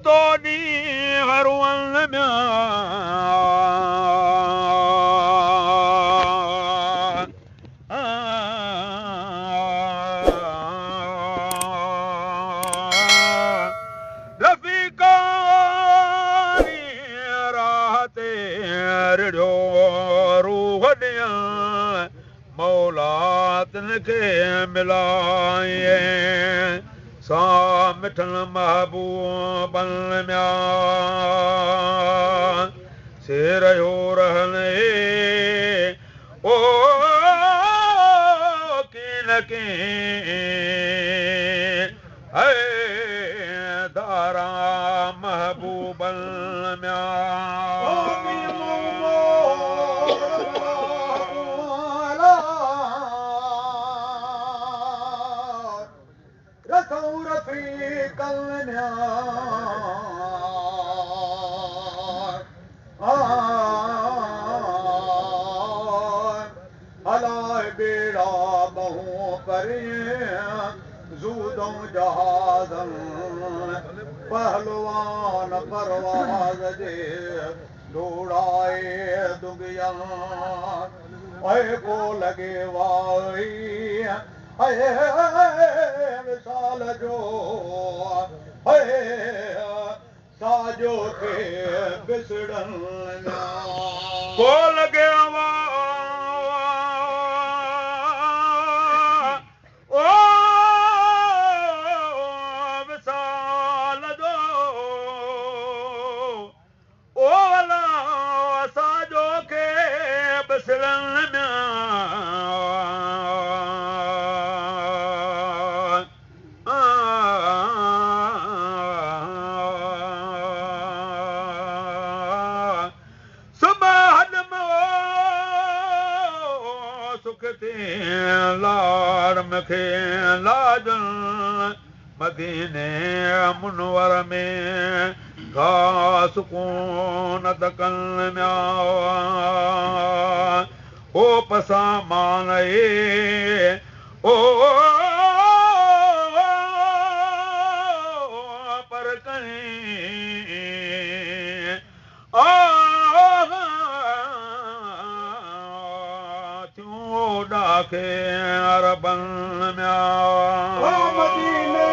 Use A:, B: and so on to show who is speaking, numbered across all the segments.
A: توني غروان لميا رفيقاني راحتي رجو روح ديا مولاتن کے ملائے سامٹھن محبوبن میا سیر ہو رہنے او کین اے دارا محبوبن میا
B: हलाए बेड़ा बहु परे ज़ूदों जहाज़न पहलवान परवाज़ जे दौड़ाए दुगियन ऐ को लगे वाई ऐ विशाल जो ऐ साजो के बिसड़न
A: को लगे खे लाजन मदीने मुनवर में गा सुकून दकन म्या ओ पसा मानए ओ पर कहीं डाके अरबन म्या
B: मदीने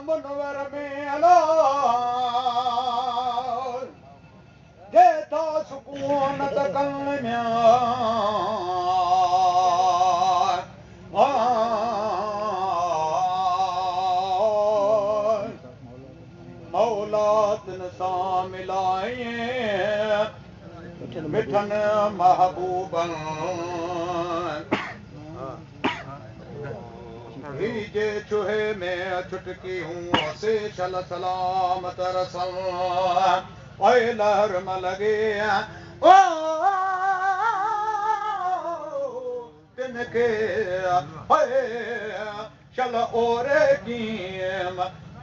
B: मुनवर में अला देता सुकून तकन म्या मौलातन सा मिलाए मिठन महबूबन जे चूहे में छुटकी हूँ से चल सलामत रसम ओए लहर म लगे ओ तिनके ओए चल ओरे कीम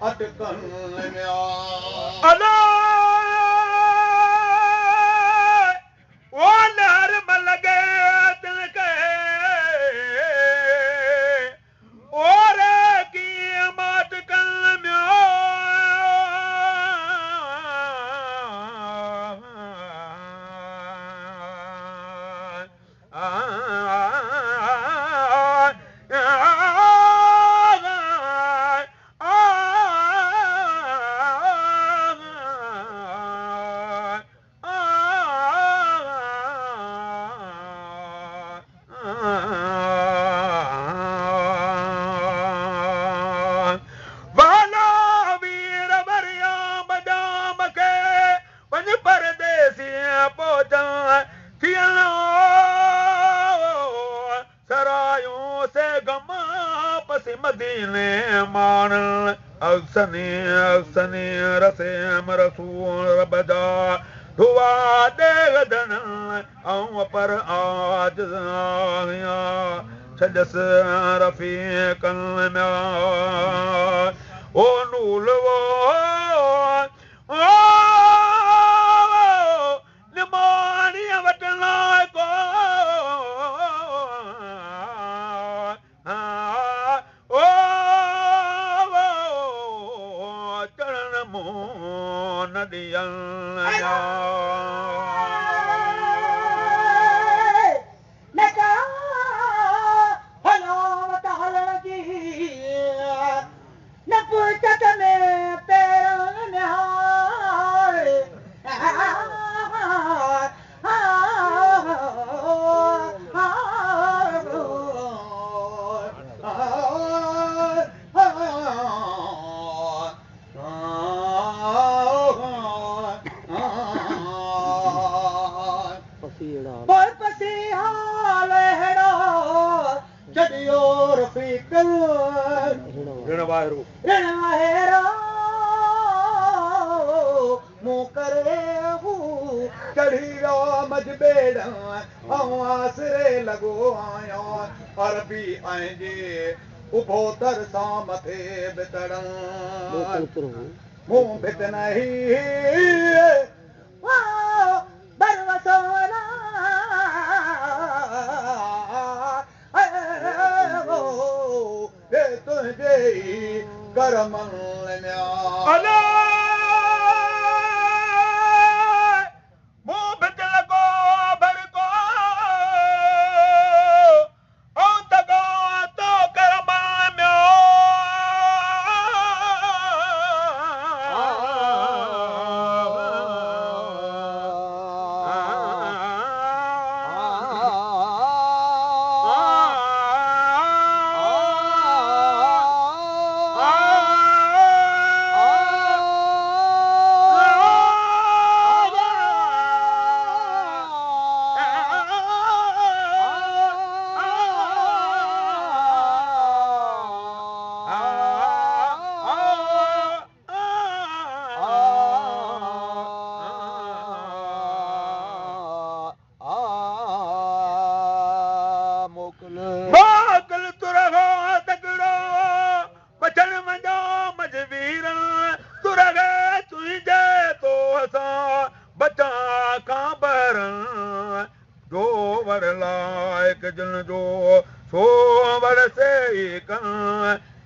B: अटकन म्या
A: अला ओ लहर मल गए तिनके और की मात कल म्यो मदीने मान अक्सनी अक्सनी रसेम रसूल बजा दुआ दे गदन औ पर आज आया छजस रफीकन म्या ओ नूल वो निमानिया वटना को मुंहुं न ॾियनि
B: मूं करे चढ़ी वियो मजबेड़ आसरे लॻो आहियां अरबी ऐं जे उभो दर सां मथे बितड़ण मूं भित नहीं तुंहिंजे करम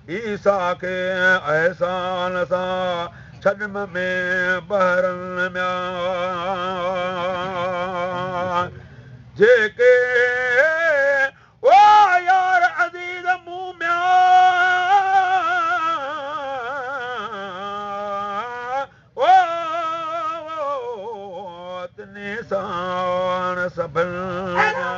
B: ईसा खे एहसान सां छॾम में बहरन में जेके ओ यार अज़ीज़ मुंहुं में ओ तने साण सभनि